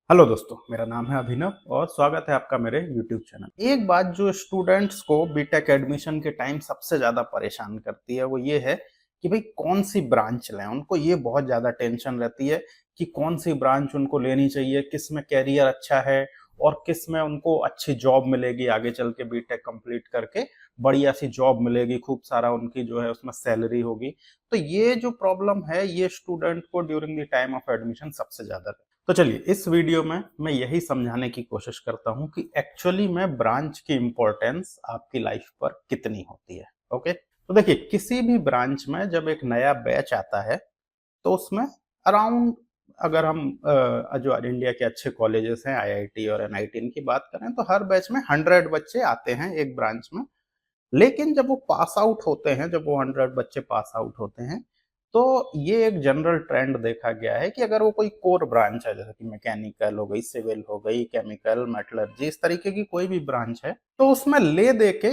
Hello दोस्तों, मेरा नाम है अभिनव और स्वागत है आपका मेरे YouTube चैनल। एक बात जो स्टूडेंट्स को बीटेक एडमिशन के टाइम सबसे ज़्यादा परेशान करती है वो ये है कि भाई कौन सी ब्रांच लें। उनको ये बहुत ज़्यादा टेंशन रहती है कि कौन सी ब्रांच उनको लेनी चाहिए, किस में कैरियर अच्छा है और किस में उनको अच्छी जॉब मिलेगी आगे चल के। बीटेक कंप्लीट करके बढ़िया सी जॉब मिलेगी, खूब सारा उनकी जो है उसमें सैलरी होगी। तो ये जो प्रॉब्लम है ये स्टूडेंट को during the time of admission सबसे ज़्यादा। तो चलिए इस वीडियो में मैं यही समझाने की कोशिश करता हूं कि एक्चुअली में ब्रांच की इंपॉर्टेंस आपकी लाइफ पर कितनी होती है। ओके, तो देखिए किसी भी ब्रांच में जब एक नया बैच आता है तो उसमें अराउंड, अगर हम जो इंडिया के अच्छे कॉलेजेस हैं आईआईटी और एनआईटी इनकी बात करें तो हर बैच में 100 बच्चे आते हैं एक ब्रांच में। लेकिन जब वो पास आउट होते हैं, जब वो 100 बच्चे पास आउट होते हैं, तो ये एक जनरल ट्रेंड देखा गया है कि अगर वो कोई कोर ब्रांच है, जैसे कि मैकेनिकल हो गई, सिविल हो गई, केमिकल, मेटलर्जी, इस तरीके की कोई भी ब्रांच है, तो उसमें ले दे के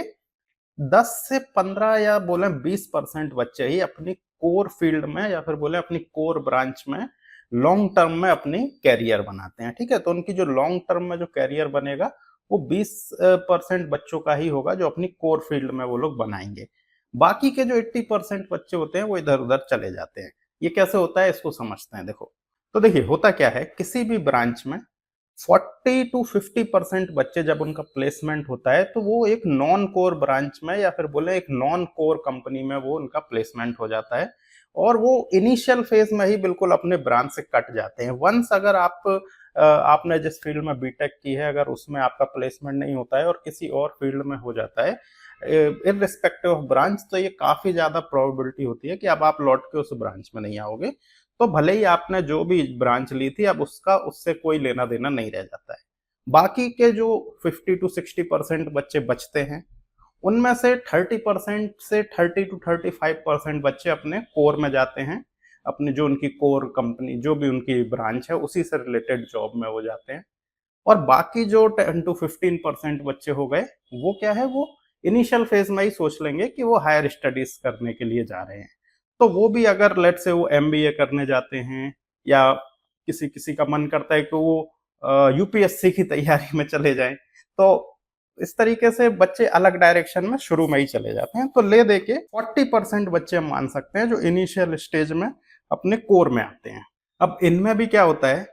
10 से 15 या बोले 20% बच्चे ही अपनी कोर फील्ड में या फिर बोले अपनी कोर ब्रांच में लॉन्ग टर्म में अपनी कैरियर बनाते हैं। ठीक है, तो उनकी जो लॉन्ग टर्म में जो कैरियर बनेगा वो 20% बच्चों का ही होगा जो अपनी कोर फील्ड में वो लोग बनाएंगे। बाकी के जो 80% बच्चे होते हैं वो इधर उधर चले जाते हैं। ये कैसे होता है इसको समझते हैं। देखो, तो देखिए होता क्या है, किसी भी ब्रांच में 40 to 50% बच्चे जब उनका प्लेसमेंट होता है तो वो एक नॉन कोर ब्रांच में या फिर बोले एक नॉन कोर कंपनी में वो उनका प्लेसमेंट हो जाता है और वो इनिशियल फेज में ही बिल्कुल अपने ब्रांच से कट जाते हैं। वंस अगर आपने जिस फील्ड में बीटेक की है अगर उसमें आपका प्लेसमेंट नहीं होता है और किसी और फील्ड में हो जाता है इररिस्पेक्टिव ऑफ ब्रांच, तो ये काफी ज्यादा प्रोबेबिलिटी होती है कि अब आप लौट के उस ब्रांच में नहीं आओगे। तो भले ही आपने जो भी ब्रांच ली थी अब उसका उससे कोई लेना देना नहीं रह जाता है। बाकी के जो 50 to 60% बच्चे बचते हैं उनमें से 30% से 30 to 35% बच्चे अपने कोर में जाते हैं। अपनी जो उनकी कोर कंपनी, जो भी उनकी ब्रांच है उसी से रिलेटेड जॉब में वो जाते हैं। और बाकी जो 10 to 15% बच्चे हो गए वो क्या है, वो इनिशियल फेज में ही सोच लेंगे कि वो हायर स्टडीज करने के लिए जा रहे हैं। तो वो भी अगर लेट से वो एमबीए करने जाते हैं या किसी किसी का मन करता है कि वो यूपीएससी की तैयारी में चले जाएं, तो इस तरीके से बच्चे अलग डायरेक्शन में शुरू में ही चले जाते हैं। तो ले दे के 40% बच्चे हम मान सकते हैं जो इनिशियल स्टेज में अपने कोर में आते हैं। अब इनमें भी क्या होता है,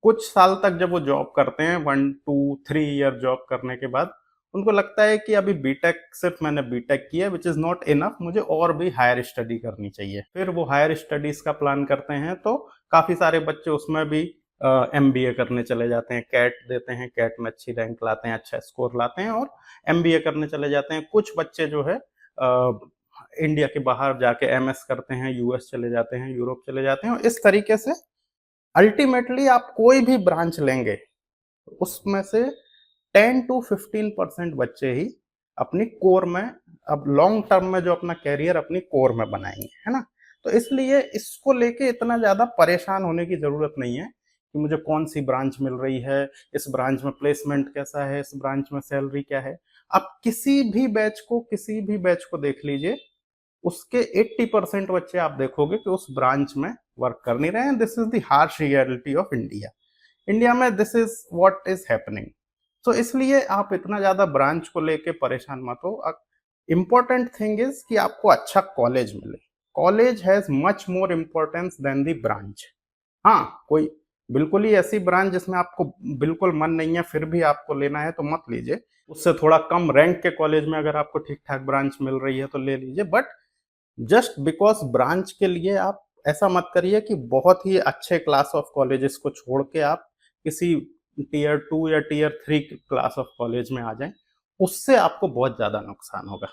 कुछ साल तक जब वो जॉब करते हैं, 1 2 3 ईयर जॉब करने के बाद उनको लगता है कि अभी बीटेक, सिर्फ मैंने बीटेक किया विच इज नॉट इनफ, मुझे और भी हायर स्टडी करनी चाहिए। फिर वो हायर स्टडीज का प्लान करते हैं तो काफी सारे बच्चे उसमें भी एमबीए करने चले जाते हैं, कैट देते हैं, कैट में अच्छी रैंक लाते हैं, अच्छा स्कोर लाते हैं और एमबीए करने चले जाते हैं। कुछ बच्चे जो है इंडिया के बाहर जाके एमएस करते हैं, यूएस चले जाते हैं, यूरोप चले जाते हैं। और इस तरीके से अल्टीमेटली आप कोई भी ब्रांच लेंगे उसमें से 10 to 15% बच्चे ही अपनी कोर में, अब लॉन्ग टर्म में जो अपना कैरियर अपनी कोर में बनाएंगे, है ना। तो इसलिए इसको लेके इतना ज्यादा परेशान होने की जरूरत नहीं है कि मुझे कौन सी ब्रांच मिल रही है, इस ब्रांच में प्लेसमेंट कैसा है, इस ब्रांच में सैलरी क्या है। आप किसी भी बैच को देख लीजिए, उसके 80% बच्चे आप देखोगे कि उस ब्रांच में वर्क कर नहीं रहे हैं। This is the harsh reality of India. India में this is what is happening. तो इसलिए आप इतना ज्यादा ब्रांच को लेके परेशान मत हो। इंपॉर्टेंट थिंग इज कि आपको अच्छा कॉलेज मिले। College has much more importance than the branch. हाँ, कोई बिल्कुल ही ऐसी ब्रांच जिसमें आपको बिल्कुल मन नहीं है फिर भी आपको लेना है तो मत लीजिए। उससे थोड़ा कम रैंक के कॉलेज में अगर आपको ठीक ठाक ब्रांच मिल रही है तो ले लीजिए। बट जस्ट बिकॉज ब्रांच के लिए आप ऐसा मत करिए कि बहुत ही अच्छे क्लास ऑफ कॉलेजेस को छोड़ के आप किसी टीयर 2 या टीयर 3 क्लास ऑफ कॉलेज में आ जाएं। उससे आपको बहुत ज्यादा नुकसान होगा।